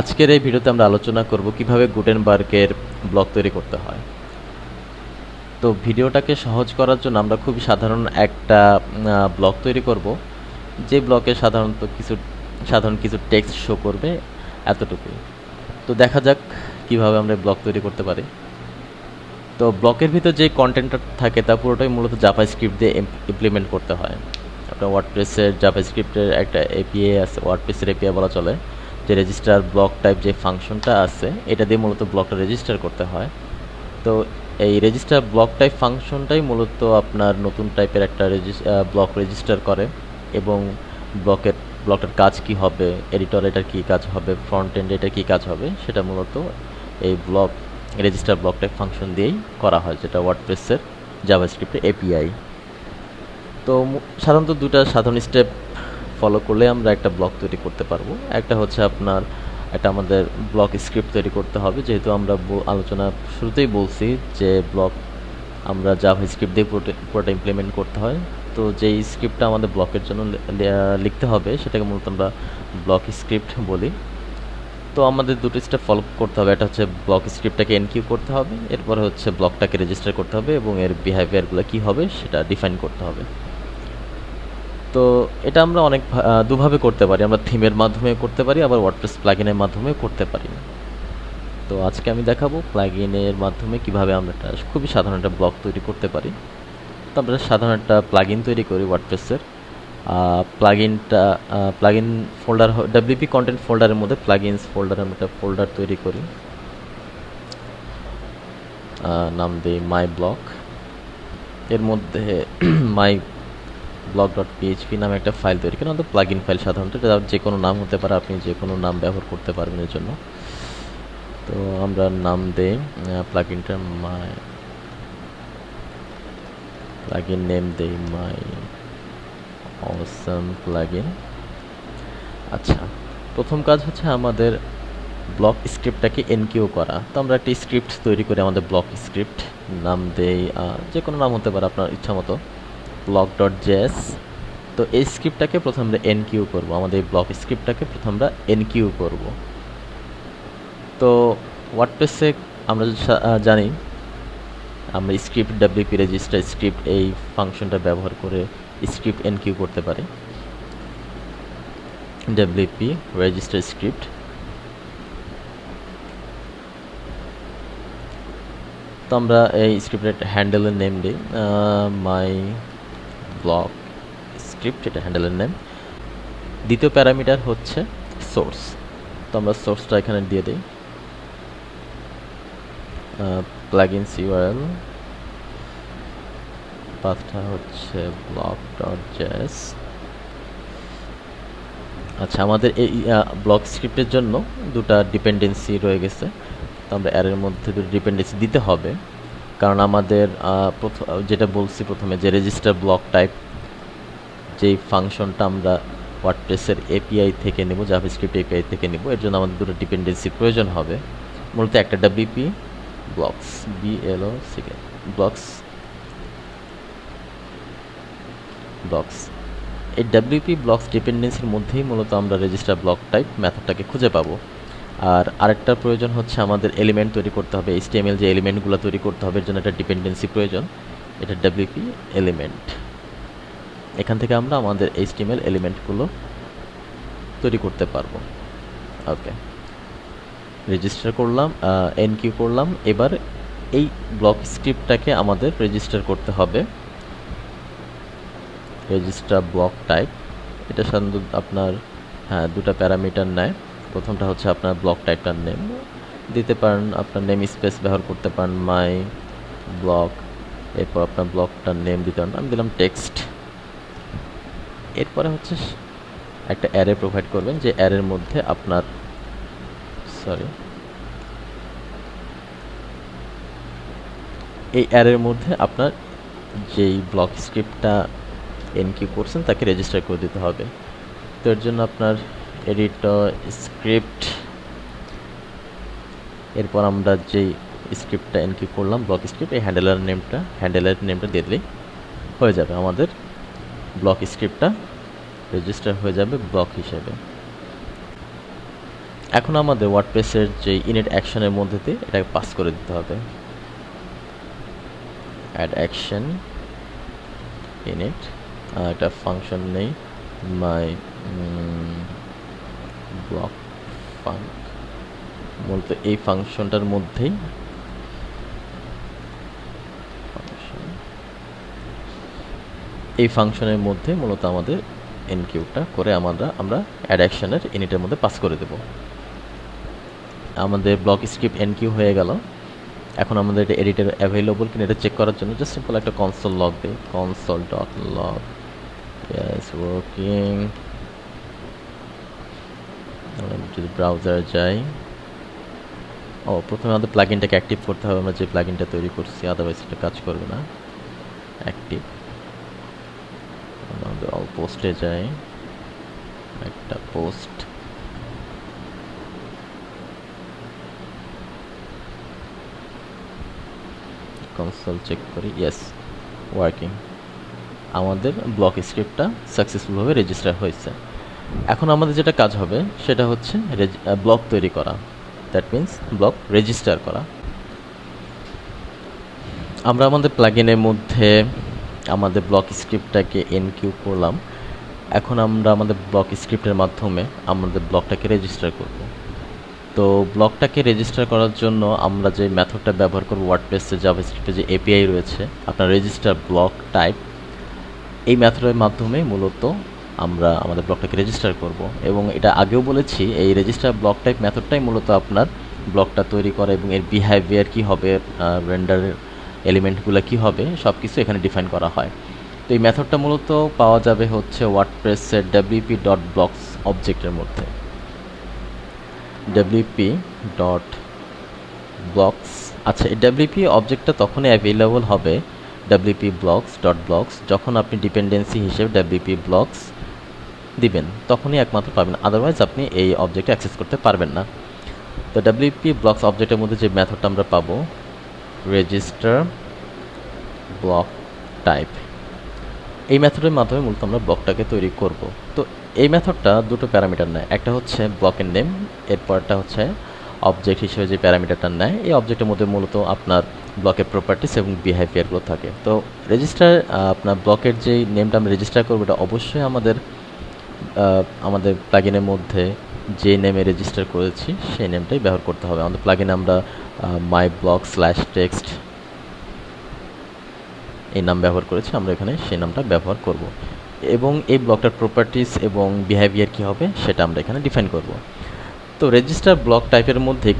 আজকের এই ভিডিওতে আমরা আলোচনা করব কিভাবে গুটেনবার্গের ব্লক তৈরি করতে হয়। তো ভিডিওটাকে সহজ করার জন্য আমরা খুবই সাধারণ একটা ব্লক তৈরি করব, যে ব্লকে সাধারণ কিছু টেক্সট শো করবে, এতটুকুই। তো দেখা যাক কিভাবে আমরা ব্লক তৈরি করতে পারি। তো ব্লকের ভিতর যে কন্টেন্টটা থাকে তা পুরোটাই মূলত জাভাস্ক্রিপ্ট দিয়ে ইমপ্লিমেন্ট করতে হয়। আপনার ওয়ার্ডপ্রেসের জাভাস্ক্রিপ্টের একটা এপিআই আছে, ওয়ার্ডপ্রেসের এপিআই বলা চলে, যে রেজিস্টার ব্লক টাইপ যে ফাংশনটা আছে এটা দিয়ে মূলত ব্লকটা রেজিস্টার করতে হয়। তো এই রেজিস্টার ব্লক টাইপ ফাংশনটাই মূলত আপনার নতুন টাইপের একটা ব্লক রেজিস্টার করে, এবং ব্লকটার কাজ কি হবে, এডিটর এটার কী কাজ হবে, ফ্রন্ট এন্ড এটার কী কাজ হবে, সেটা মূলত এই রেজিস্টার ব্লক টাইপ ফাংশন দিয়েই করা হয়, যেটা ওয়ার্ডপ্রেসের জাভাস্ক্রিপ্টের এপিআই। তো সাধারণত দুটা সাধারণ স্টেপ ফলো করলে আমরা একটা ব্লক তৈরি করতে পারবো। একটা হচ্ছে আমাদের ব্লক স্ক্রিপ্ট তৈরি করতে হবে, যেহেতু আমরা আলোচনা শুরুতেই বলছি যে ব্লক আমরা জাভাস্ক্রিপ্ট দিয়ে পুরোটা ইমপ্লিমেন্ট করতে হয়। তো যেই স্ক্রিপ্টটা আমাদের ব্লকের জন্য লিখতে হবে সেটাকে মূলত আমরা ব্লক স্ক্রিপ্ট বলি। তো আমাদের দুটো স্টেপ ফলো করতে হবে। এটা হচ্ছে ব্লক স্ক্রিপ্টটাকে এনকিউ করতে হবে, এরপরে হচ্ছে ব্লকটাকে রেজিস্টার করতে হবে এবং এর বিহেভিয়ারগুলো কী হবে সেটা ডিফাইন করতে হবে। তো এটা আমরা দুভাবে করতে পারি। আমরা থিমের মাধ্যমে করতে পারি, আবার ওয়ার্ডপ্রেস প্লাগইনের মাধ্যমে করতে পারি। তো আজকে আমি দেখাবো প্লাগইনের মাধ্যমে কিভাবে আমরা একটা খুবই সাধারণ একটা ব্লক তৈরি করতে পারি। তো আমরা সাধারণ একটা প্লাগইন তৈরি করি ওয়ার্ডপ্রেসের। প্লাগইন ফোল্ডার ডাব্লিউপি কন্টেন্ট ফোল্ডারের মধ্যে প্লাগইনস ফোল্ডারে আমরা একটা ফোল্ডার তৈরি করি, নাম দিই মাই ব্লক। এর মধ্যে মাই blog.php নামে একটা ফাইল তৈরি করেন, আমাদের প্লাগইন ফাইল। সাধারণত এটা যে কোনো নাম হতে পারে, আপনি যে কোনো নাম ব্যবহার করতে পারবেন এর জন্য। তো আমরা নাম দেই প্লাগইনটা প্লাগইন নেম দেই মাই অসাম প্লাগইন। আচ্ছা, প্রথম কাজ হচ্ছে আমাদের ব্লক স্ক্রিপ্টটাকে এনকিউ করা। তো আমরা একটা স্ক্রিপ্ট তৈরি করি, আমাদের ব্লক স্ক্রিপ্ট নাম দেই যে কোনো নাম হতে পারে আপনার ইচ্ছা মতো, block.js। তো এই স্ক্রিপ্টটাকে প্রথমে আমরা এনকিউ করবো, আমাদের এই ব্লক স্ক্রিপ্টটাকে প্রথমে আমরা এনকিউ করব। তো ওয়ার্ডপ্রেসে আমরা জানি আমরা স্ক্রিপ্ট ডাব্লিউপি রেজিস্টার স্ক্রিপ্ট এই ফাংশনটা ব্যবহার করে স্ক্রিপ্ট এনকিউ করতে পারি, ডাব্লিউপি রেজিস্টার স্ক্রিপ্ট। তো আমরা এই স্ক্রিপ্টের হ্যান্ডেলের নেম দিই মাই ব্লক স্ক্রিপ্ট, এটা হ্যান্ডেলের নেম। দ্বিতীয় প্যারামিটার হচ্ছে সোর্স। তো আমরা সোর্সটা এখানে দিয়ে দিই প্লাগইনস ইউআরএল, পাথটা হচ্ছে block.js। আচ্ছা, আমাদের এই ব্লক স্ক্রিপ্টের জন্য দুটো ডিপেন্ডেন্সি রয়ে গেছে। তো আমরা এর মধ্যে দুটো ডিপেন্ডেন্সি দিতে হবে, কারণ আমাদের যেটা বলছি প্রথমে, যে রেজিস্টার ব্লক টাইপ যেই ফাংশনটা আমরা ওয়ার্ডপ্রেসের এপিআই থেকে নেব, জাভাস্ক্রিপ্ট এপিআই থেকে নেব, এর জন্য আমাদের দুটো ডিপেন্ডেন্সি প্রয়োজন হবে। মূলত একটা ডাব্লিউপি ব্লকস, BLOCK ব্লকস। এই ডাব্লিউপি ব্লকস ডিপেন্ডেন্সির মধ্যেই মূলত আমরা রেজিস্টার ব্লক টাইপ মেথডটাকে খুঁজে পাবো। আর আরেকটা প্রয়োজন হচ্ছে আমাদের এলিমেন্ট তৈরি করতে হবে, HTML যে এলিমেন্টগুলো তৈরি করতে হবে এর জন্য একটা ডিপেন্ডেন্সি প্রয়োজন, এটা ডাব্লিউপি এলিমেন্ট। এখান থেকে আমরা আমাদের HTML এলিমেন্টগুলো তৈরি করতে পারবো। ওকে, রেজিস্টার করলাম, এনকিউ করলাম। এবার এই ব্লক স্ক্রিপ্টটাকে আমাদের রেজিস্টার করতে হবে, রেজিস্টার ব্লক টাইপ। এটা সাধারণত আপনার দুটো প্যারামিটার নেয়। প্রথমটা হচ্ছে আপনার ব্লক টাইপটার নেম দিতে পারেন, আপনার নেম স্পেস ব্যবহার করতে পারেন মাই ব্লক, এরপর আপনার ব্লকটার নেম দিতে পারেন, আমি দিলাম টেক্সট। এরপরে হচ্ছে একটা অ্যারে প্রোভাইড করবেন, যে অ্যারের মধ্যে আপনার এই অ্যারের মধ্যে আপনার যেই ব্লক স্ক্রিপ্টটা এনকিউ করছেন তাকে রেজিস্টার করে দিতে হবে। তো এর জন্য আপনার এডিটর স্ক্রিপ্ট, এরপর আমরা যেই স্ক্রিপ্টটা এনকিউ করলাম ব্লক স্ক্রিপ্ট, এই হ্যান্ডেলের নেমটা দিয়ে দিলেই হয়ে যাবে, আমাদের ব্লক স্ক্রিপ্টটা রেজিস্টার হয়ে যাবে ব্লক হিসেবে। এখন আমাদের ওয়ার্ডপ্রেসের যে ইনিট অ্যাকশনের মধ্যে দিয়ে এটাকে পাস করে দিতে হবে। অ্যাড অ্যাকশন ইনিট, একটা ফাংশন নেই, মাই ব্লক ফাংক, মূলত এই ফাংশনটার মধ্যেই এই ফাংশনের মধ্যে মূলত আমাদের এনকিউটা করে আমরা অ্যাড অ্যাকশনের ইনিটের মধ্যে পাস করে দেব। আমাদের ব্লক স্ক্রিপ্ট এনকিউ হয়ে গেল। এখন আমাদের এটা এডিটর অ্যাভেলেবল কিনা এটা চেক করার জন্য জাস্ট সিম্পল একটা কনসোল লগ দিই, console.log yes working। যদি ব্রাউজার যাই, প্রথমে আমাদের প্লাগইনটাকে অ্যাক্টিভ করতে হবে, আমরা যে প্লাগইনটা তৈরি করছি, আদারওয়াইজ এটা কাজ করবে না। অ্যাক্টিভ, আমাদের অল পোস্টে যাই, একটা পোস্ট, কনসোল চেক করি, ইয়েস ওয়ার্কিং। আমাদের ব্লক স্ক্রিপ্টটা সাকসেসফুলভাবে রেজিস্টার হয়েছে। এখন আমাদের যেটা কাজ হবে সেটা হচ্ছে ব্লক তৈরি করা, দ্যাট মিন্স ব্লক রেজিস্টার করা। আমরা আমাদের প্লাগইনের মধ্যে আমাদের ব্লক স্ক্রিপ্টটাকে এনকিউ করলাম। এখন আমরা আমাদের ব্লক স্ক্রিপ্টের মাধ্যমে আমাদের ব্লকটাকে রেজিস্টার করব। তো ব্লকটাকে রেজিস্টার করার জন্য আমরা যে মেথডটা ব্যবহার করব, ওয়ার্ডপ্রেসে জাভাস্ক্রিপ্টে যে এপিআই রয়েছে আপনার রেজিস্টার ব্লক টাইপ, এই মেথডের মাধ্যমে মূলত আমরা আমাদের ব্লকটাকে রেজিস্টার করব। এবং এটা আগেও বলেছি, এই রেজিস্টার ব্লক টাইপ মেথডটাই মূলত আপনার ব্লকটা তৈরি করে এবং এর বিহেভিয়ার কী হবে, রেন্ডারের এলিমেন্টগুলো কী হবে, সব কিছু এখানে ডিফাইন করা হয়। তো এই মেথডটা মূলত পাওয়া যাবে হচ্ছে ওয়ার্ডপ্রেসের wp.blocks অবজেক্টের মধ্যে। wp.blocks, আচ্ছা, এই wp অবজেক্টটা তখনই অ্যাভেলেবল হবে wp.blocks যখন আপনি ডিপেন্ডেন্সি হিসেবে wp.blocks দিবেন, তখনই একমাত্র পাবেন, আদারওয়াইজ আপনি এই অবজেক্টে অ্যাক্সেস করতে পারবেন না। তো wp.blocks অবজেক্টের মধ্যে যে মেথডটা আমরা পাবো রেজিস্টার ব্লক টাইপ, এই মেথডের মাধ্যমে মূলত আমরা ব্লকটাকে তৈরি করব। তো এই মেথডটা দুটো প্যারামিটার নেয়, একটা হচ্ছে ব্লকের নেম, এরপরটা হচ্ছে অবজেক্ট হিসেবে যে প্যারামিটারটা নেয়। এই অবজেক্টের মধ্যে মূলত আপনার ব্লকের প্রপার্টিস এবং বিহেভিয়ারগুলো থাকে। তো রেজিস্টার আপনার ব্লকের যেই নেমটা আমরা রেজিস্টার করবো এটা অবশ্যই আমাদের প্লাগইনের মধ্যে যে নেমে রেজিস্টার করেছি সেই নেমটাই ব্যবহার করতে হবে। আমাদের প্লাগইনে আমরা মাই ব্লক /text এই নাম ব্যবহার করেছি, আমরা এখানে সেই নামটা ব্যবহার করব। এবং এই ব্লকটার প্রপার্টিস এবং বিহেভিয়ার কী হবে সেটা আমরা এখানে ডিফাইন করব। তো রেজিস্টার ব্লক টাইপের মধ্যে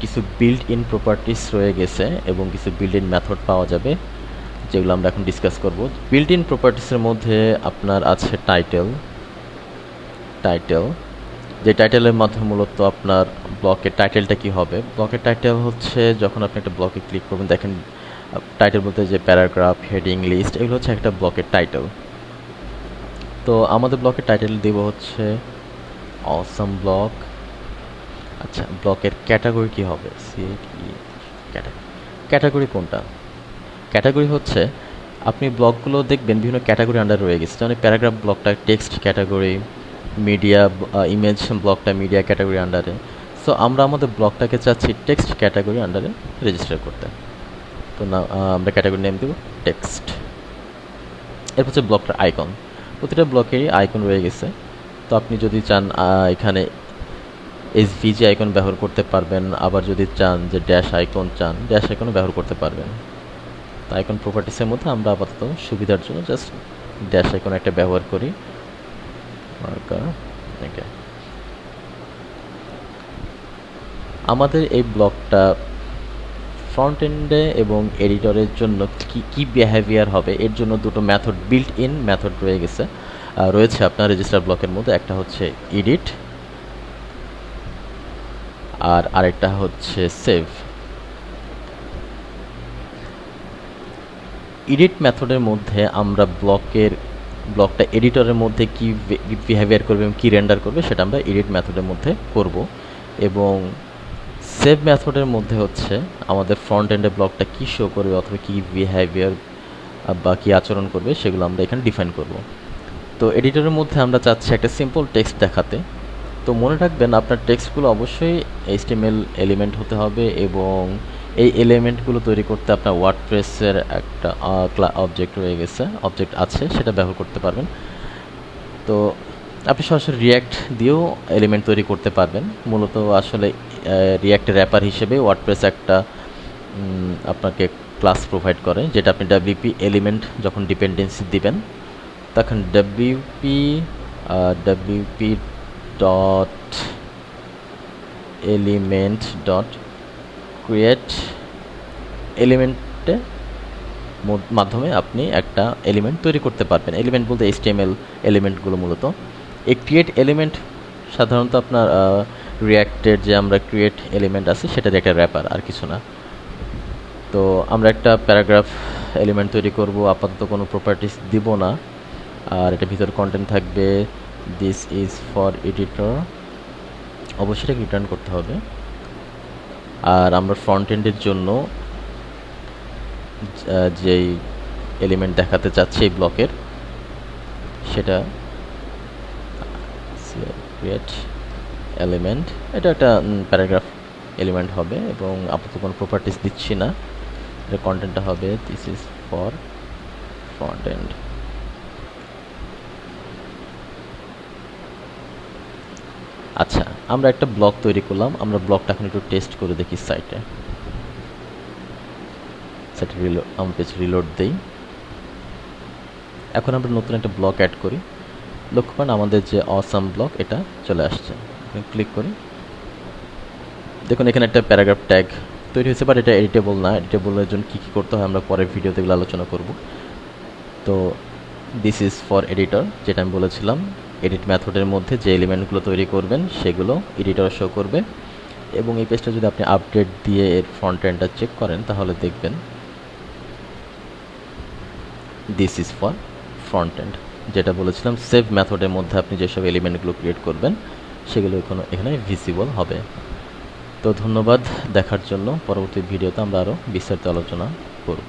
কিছু বিল্ট ইন প্রপার্টিস রয়ে গেছে এবং কিছু বিল্ট ইন মেথড পাওয়া যাবে, যেগুলো আমরা এখন ডিসকাস করব। বিল্ট ইন প্রপার্টিসের মধ্যে আপনার আছে টাইটেল, যে টাইটেলের মাধ্যমে মূলত আপনার ব্লকের টাইটেলটা কী হবে। ব্লকের টাইটেল হচ্ছে যখন আপনি একটা ব্লকে ক্লিক করবেন, দেখেন টাইটেল বলতে যে প্যারাগ্রাফ, হেডিং, লিস্ট, এগুলো হচ্ছে একটা ব্লকের টাইটেল। তো আমাদের ব্লকের টাইটেল দেব হচ্ছে অসাম ব্লক। আচ্ছা, ব্লকের ক্যাটাগরি কী হবে, ক্যাটাগরি কোনটা? ক্যাটাগরি হচ্ছে আপনি ব্লকগুলো দেখবেন বিভিন্ন ক্যাটাগরি আন্ডারে রয়ে গেছে, যেমন প্যারাগ্রাফ ব্লকটা টেক্সট ক্যাটাগরি, মিডিয়া ইমেজ ব্লকটা মিডিয়া ক্যাটাগরি আন্ডারে। সো আমরা আমাদের ব্লকটাকে চাচ্ছি টেক্সট ক্যাটাগরি আন্ডারে রেজিস্টার করতে। তো না, আমরা ক্যাটাগরি নেম দেব টেক্সট। এরপর হচ্ছে ব্লকটার আইকন, প্রতিটা ব্লকেরই আইকন রয়ে গেছে। তো আপনি যদি চান এখানে এসভিজি আইকন ব্যবহার করতে পারবেন, আবার যদি চান যে ড্যাশ আইকন চান, ড্যাশ আইকনও ব্যবহার করতে পারবেন। তো আইকন প্রপার্টিসের মধ্যে আমরা আপাতত সুবিধার জন্য জাস্ট ড্যাশ আইকন একটা ব্যবহার করি। আমাদের এই ব্লকটা ফ্রন্ট এন্ডে এবং এডিটরের জন্য কি বিহেভিয়ার হবে এর জন্য দুটো মেথড, বিল্ট ইন মেথড রয়েছে আপনার রেজিস্টার ব্লকের মধ্যে। একটা হচ্ছে এডিট আর আরেকটা হচ্ছে সেভ। এডিট মেথডের মধ্যে আমরা ব্লকটা এডিটরের মধ্যে কি বিহেভিয়ার করবে এবং কী রেন্ডার করবে সেটা আমরা এডিট মেথডের মধ্যে করব। এবং সেভ মেথডের মধ্যে হচ্ছে আমাদের ফ্রন্ট এন্ডে ব্লকটা কী শো করবে অথবা কী বিহেভিয়ার বা কী আচরণ করবে সেগুলো আমরা এখানে ডিফাইন করব। তো এডিটরের মধ্যে আমরা চাচ্ছি একটা সিম্পল টেক্সট দেখাতে। তো মনে রাখবেন আপনার টেক্সটগুলো অবশ্যই HTML এলিমেন্ট হতে হবে, এবং এই এলিমেন্টগুলো তৈরি করতে আপনার ওয়ার্ডপ্রেসের একটা অবজেক্ট আছে, সেটা ব্যবহার করতে পারবেন। তো আপনি সরাসরি রিয়্যাক্ট দিয়েও এলিমেন্ট তৈরি করতে পারবেন। মূলত আসলে রিয়্যাক্ট র্যাপার হিসেবে ওয়ার্ডপ্রেস একটা আপনাকে ক্লাস প্রোভাইড করে, যেটা আপনি WP এলিমেন্ট যখন ডিপেন্ডেন্সি দিবেন তখন WP dot element dot create এলিমেন্টে মাধ্যমে আপনি একটা এলিমেন্ট তৈরি করতে পারবেন। এলিমেন্ট বলতে HTML এলিমেন্টগুলো মূলত। এই ক্রিয়েট এলিমেন্ট সাধারণত আপনার রিয়্যাক্টের যে আমরা ক্রিয়েট এলিমেন্ট আছে সেটার একটা র্যাপার, আর কিছু না। তো আমরা একটা প্যারাগ্রাফ এলিমেন্ট তৈরি করব, আপাতত কোনো প্রপার্টিস দিব না, আর এটা ভিতর কন্টেন্ট থাকবে দিস ইজ ফর এডিটর, অবশ্যই এটা রিটার্ন করতে হবে। আর আমরা ফ্রন্ট এন্ডের জন্য যেই এলিমেন্ট দেখাতে চাচ্ছি এই ব্লকের, সেটা ক্রিয়েট এলিমেন্ট, এটা একটা প্যারাগ্রাফ এলিমেন্ট হবে, এবং আপাতত কোনো প্রপার্টিস দিচ্ছি না। এটা কন্টেন্টটা হবে this is for front end. আচ্ছা, আমরা একটা ব্লক তৈরি করলাম। আমরা ব্লকটা এখন একটু টেস্ট করে দেখি সাইটে আমার পেজ রিলোড দেই। এখন আমরা নতুন একটা ব্লক অ্যাড করি। লক্ষ্য করেন আমাদের যে অসাম ব্লক এটা চলে আসছে। ক্লিক করি, দেখুন এখানে একটা প্যারাগ্রাফ ট্যাগ তৈরি হয়েছে, বাট এটা এডিটেবল না। এডিটেবলের জন্য কী কী করতে হয় আমরা পরের ভিডিওতে এগুলো আলোচনা করব। তো দিস ইজ ফর এডিটর, যেটা আমি বলেছিলাম, এডিট মেথডের মধ্যে যে এলিমেন্টগুলো তৈরি করবেন সেগুলো এডিটর শো করবে। এবং এই পেজটা যদি আপনি আপডেট দিয়ে এর ফ্রন্ট এন্ডটা চেক করেন তাহলে দেখবেন this is for front end, যেটা বলেছিলাম সেভ মেথডের মধ্যে আপনি যেসব এলিমেন্টগুলো ক্রিয়েট করবেন সেগুলো এখানে ভিজিবল হবে। তো ধন্যবাদ দেখার জন্য। পরবর্তী ভিডিওতে আমরা আরও বিস্তারিত আলোচনা করব।